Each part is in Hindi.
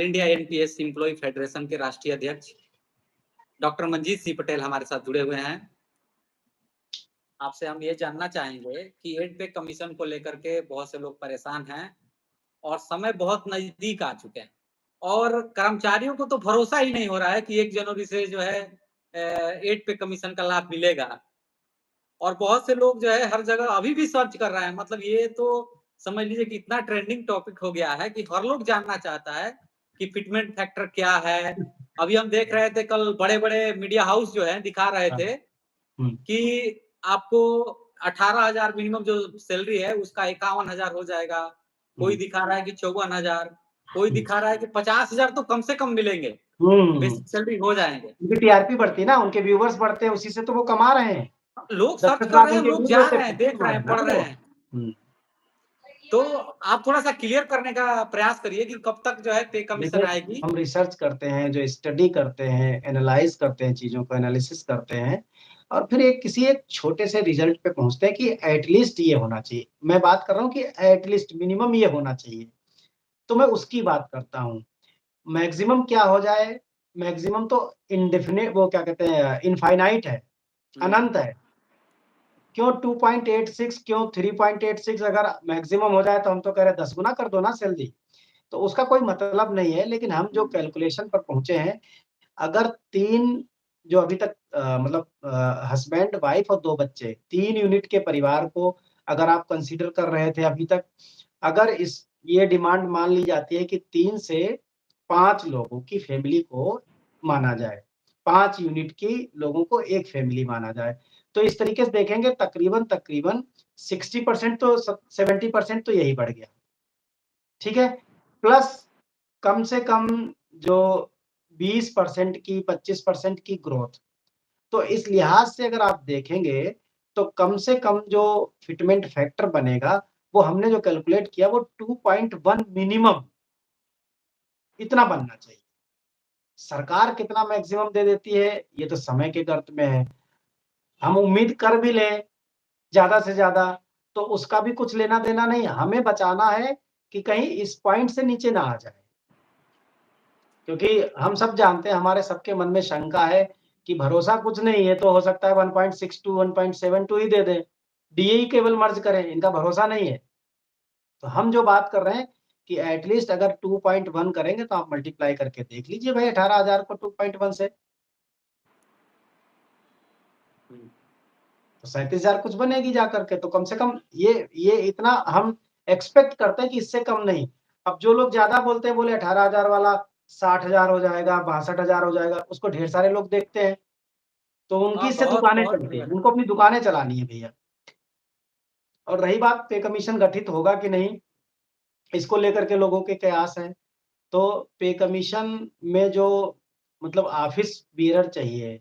इंडिया एनपीएस एम्प्लॉय फेडरेशन के राष्ट्रीय अध्यक्ष डॉक्टर मंजीत सिंह पटेल हमारे साथ जुड़े हुए हैं। आपसे हम ये जानना चाहेंगे कि 8 पे कमीशन को लेकर के बहुत से लोग परेशान हैं और समय बहुत नजदीक आ चुके हैं और कर्मचारियों को तो भरोसा ही नहीं हो रहा है कि 1 जनवरी से जो है 8 पे कमीशन का लाभ मिलेगा। और बहुत से लोग जो है हर जगह अभी भी सर्च कर रहे हैं। मतलब ये तो समझ लीजिए कि इतना ट्रेंडिंग टॉपिक हो गया है कि हर लोग जानना चाहता है कि फिटमेंट फैक्टर क्या है। अभी हम देख रहे थे कल बड़े-बड़े मीडिया हाउस जो है दिखा रहे थे कि आपको 18,000 मिनिमम जो सैलरी है उसका 51,000 हो जाएगा। कोई दिखा रहा है कि 54,000, कोई दिखा रहा है कि 50,000 तो कम से कम मिलेंगे। बेसिक सैलरी हो जाएँगे। उनकी टीआरपी बढ़ती है ना, उनके व्यूवर्स बढ़ते हैं, उसी से तो वो कमा रहे हैं। लोग सर्च कर रहे हैं, लोग जा रहे हैं, देख रहे हैं, पढ़ रहे हैं। तो आप थोड़ा-सा क्लियर करने का प्रयास करिए कि कब तक जो है पे कमीशन आएगी? हम रिसर्च करते हैं, जो स्टडी करते हैं, एनालाइज़ करते हैं, चीज़ों को एनालिसिस करते हैं और फिर किसी एक छोटे से रिजल्ट पे पहुँचते हैं कि एट लीस्ट ये होना चाहिए। मैं बात कर रहा हूँ कि एट लीस्ट मिनिमम ये होना चाहिए। तो मैं उसकी बात करता हूँ। मैक्सिमम क्या हो जाए, मैक्सिमम तो इंडेफिनिट वो क्या कहते हैं इनफाइनाइट है, अनंत है। क्यों 2.86 क्यों 3.86 अगर मैक्सिमम हो जाए तो हम तो कह रहे हैं 10 गुना कर दो ना सैलरी। तो उसका कोई मतलब नहीं है, लेकिन हम जो कैलकुलेशन पर पहुँचे हैं, अगर 3 जो अभी तक मतलब हस्बैंड, वाइफ और 2 बच्चे, 3 यूनिट के परिवार को अगर आप कंसीडर कर रहे थे अभी तक, अगर ये डिमांड मान ली जाती है कि 3 से 5 लोगों की फैमिली को माना जाए, 5 यूनिट की लोगों को एक फैमिली माना जाए। तो इस तरीके से देखेंगे तकरीबन 60% तो 70% तो यही बढ़ गया। ठीक है? प्लस कम से कम जो 20% की 25% की ग्रोथ। तो इस लिहाज से अगर आप देखेंगे, तो कम से कम जो फिटमेंट फैक्टर बनेगा, वो हमने जो कैलकुलेट किया वो 2.1 मिनिमम इतना बनना चाहिए। सरकार कितना मैक्सिमम दे देती है, ये तो समय के गर्त में है। हम उम्मीद कर भी लें ज़्यादा से ज़्यादा, तो उसका भी कुछ लेना-देना नहीं। हमें बचाना है कि कहीं इस पॉइंट से नीचे ना आ जाए। क्योंकि हम सब जानते हैं, हमारे सबके मन में शंका है कि भरोसा कुछ नहीं है, तो हो सकता है 1.62, 1.72 ही दे दें। डीए ही केवल मर्ज करें, इनका भरोसा नहीं है। तो हम जो बात कर रहे हैं कि एट लीस्ट अगर 2.1 करेंगे तो आप मल्टीप्लाई करके देख लीजिए भाई 18,000 को 2.1 से। तो 37,000 कुछ बनेगी जाकर के, तो कम से कम ये इतना हम एक्सपेक्ट करते हैं कि इससे कम नहीं। अब जो लोग ज़्यादा बोलते हैं, बोले 18,000 वाला 60,000 हो जाएगा, 62,000 हो जाएगा, उसको ढेर सारे लोग देखते हैं। तो उनकी हाँ, इससे बहुत दुकानें बहुत चलती हैं, लोग उनको अपनी दुकानें चलानी है भैया। और रही बात पे कमीशन गठित होगा कि नहीं, इसको लेकर के लोगों के कयास हैं। तो पे कमीशन में जो मतलब ऑफिस बेरर चाहिए,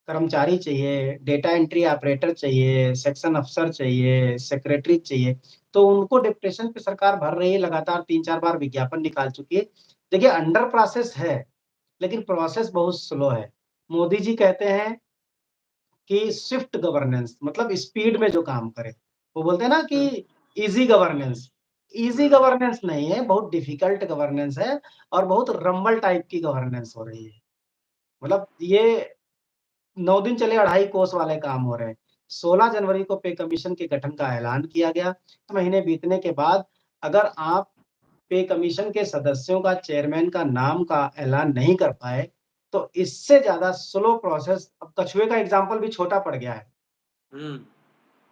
कर्मचारी चाहिए, डेटा एंट्री ऑपरेटर चाहिए, सेक्शन अफसर चाहिए, सेक्रेटरी चाहिए, तो उनको डिप्टेशन पे सरकार भर रही है, लगातार 3-4 बार विज्ञापन निकाल चुकी है। देखिए अंडर प्रोसेस है, लेकिन प्रोसेस बहुत स्लो है। मोदी जी कहते हैं कि स्विफ्ट गवर्नेंस मतलब स्पीड में जो काम करे। वो बोलते हैं ना कि ईज़ी गवर्नेंस। ईज़ी गवर्नेंस नहीं है, बहुत डिफिकल्ट गवर्नेंस है और बहुत रंबल टाइप की गवर्नेंस हो रही है। मतलब ये 9 दिन चले 2.5 कोस वाले काम हो रहे हैं। 16 जनवरी को पे कमीशन के गठन का ऐलान किया गया। 7 महीने बीतने के बाद अगर आप पे कमीशन के सदस्यों का चेयरमैन का नाम का ऐलान नहीं कर पाए, तो इससे ज़्यादा स्लो प्रोसेस अब कछुए का एग्ज़ाम्पल भी छोटा पड़ गया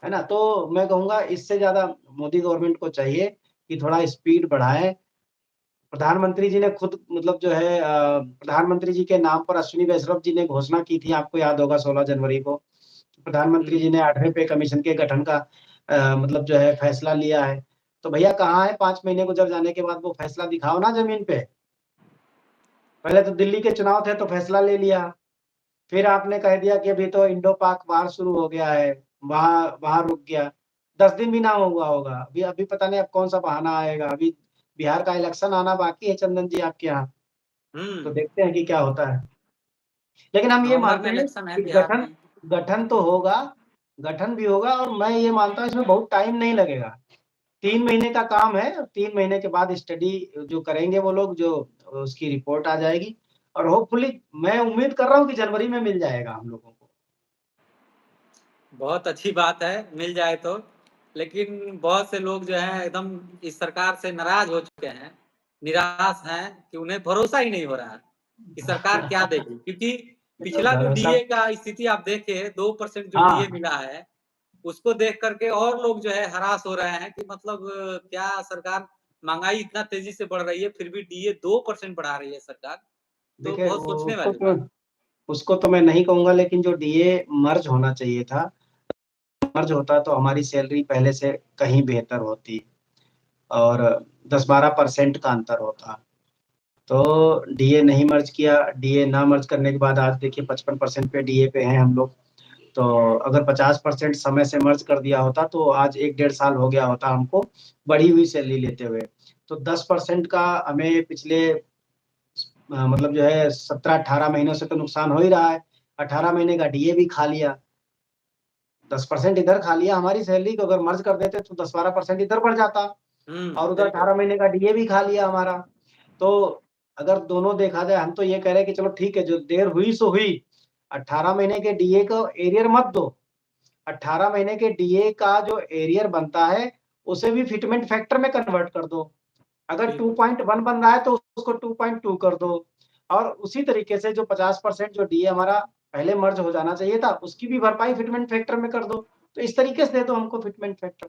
है ना? तो मैं कहूँगा इससे ज़्यादा मोदी गवर्नमेंट को चाहिए कि थोड़ा स्पीड बढ़ाएँ। प्रधानमंत्री जी ने खुद मतलब जो है प्रधानमंत्री जी के नाम पर अश्विनी वैष्णव जी ने घोषणा की थी, आपको याद होगा 16 जनवरी को। प्रधानमंत्री जी ने 8वें पे कमीशन के गठन का मतलब जो है फैसला लिया है। तो भैया कहाँ है 5 महीने गुज़र जाने के बाद वो फैसला दिखाओ ना ज़मीन पे। पहले तो दिल्ली के चुनाव थे तो फैसला ले लिया। फिर आपने कह दिया कि अभी तो इंडो-पाक वार शुरू हो गया है, वहाँ वहाँ रुक गया। 10 दिन भी ना हुआ होगा। अभी पता नहीं अब कौन-सा बहाना आएगा। अभी बिहार का इलेक्शन आना बाकी है चंदन जी आपके यहाँ। तो देखते हैं कि क्या होता है। लेकिन हम ये नवंबर मानते में हैं इलेक्शन है कि बिहार में। गठन तो होगा, गठन भी होगा और मैं ये मानता हूँ इसमें बहुत टाइम नहीं लगेगा। 3 महीने का काम है और 3 महीने के बाद स्टडी जो करेंगे वो लोग, जो उसकी रिपोर्ट आ जाएगी और होपफुली मैं उम्मीद कर रहा हूँ कि जनवरी में मिल जाएगा हम लोगों को। बहुत अच्छी बात है, मिल जाए तो। लेकिन बहुत से लोग जो हैं एकदम इस सरकार से नाराज़ हो चुके हैं, निराश हैं कि उन्हें भरोसा ही नहीं हो रहा है कि सरकार क्या देगी। क्योंकि देखो पिछला जो भरोसा डीए का स्थिति आप देखें, 2% जो डीए हाँ, मिला है, उसको देख कर के और लोग जो है हरास हो रहे हैं कि मतलब क्या सरकार, महँगाई इतना तेज़ी से बढ़ रही है, फिर भी डीए 2% बढ़ा रही है सरकार। तो देखिए बहुत सोचने उसको वाली बात। तो मैं नहीं कहूँगा, लेकिन जो डीए मर्ज होना चाहिए था, मर्ज होता तो हमारी सैलरी पहले से कहीं बेहतर होती और 10-12% का अंतर होता। तो डीए नहीं मर्ज किया, डीए ना मर्ज करने के बाद आज देखिए 55% पे डीए पे हैं हम लोग। तो अगर 50% समय से मर्ज कर दिया होता तो आज 1 डेढ़ साल हो गया होता हमको बढ़ी हुई सैलरी लेते हुए। तो 10% का हमें पिछले मतलब जो है 17-18 महीनों से तो नुकसान हो ही रहा है। 18 महीने का डीए भी खा लिया। 10% इधर खा लिया, हमारी सैलरी को अगर मर्ज कर देते तो 10-12% इधर बढ़ जाता और उधर बिल्कुल। 18 महीने का डीए भी खा लिया हमारा। तो अगर दोनों देखा जाए, हम तो ये कह रहे हैं कि चलो ठीक है, जो देर हुई सो हुई। 18 महीने के डीए को एरियर मत दो। 18 महीने के डीए का जो एरियर बनता है, उसे भी फिटमेंट फैक्टर में कन्वर्ट कर दो। अगर बिल्कुल। 2.1 बन रहा है तो उसको 2.2 कर दो और उसी तरीके से जो 50% जो डीए हमारा पहले मर्ज हो जाना चाहिए था, उसकी भी भरपाई फिटमेंट फैक्टर में कर दो। तो इस तरीके से दे दो हमको फिटमेंट फैक्टर।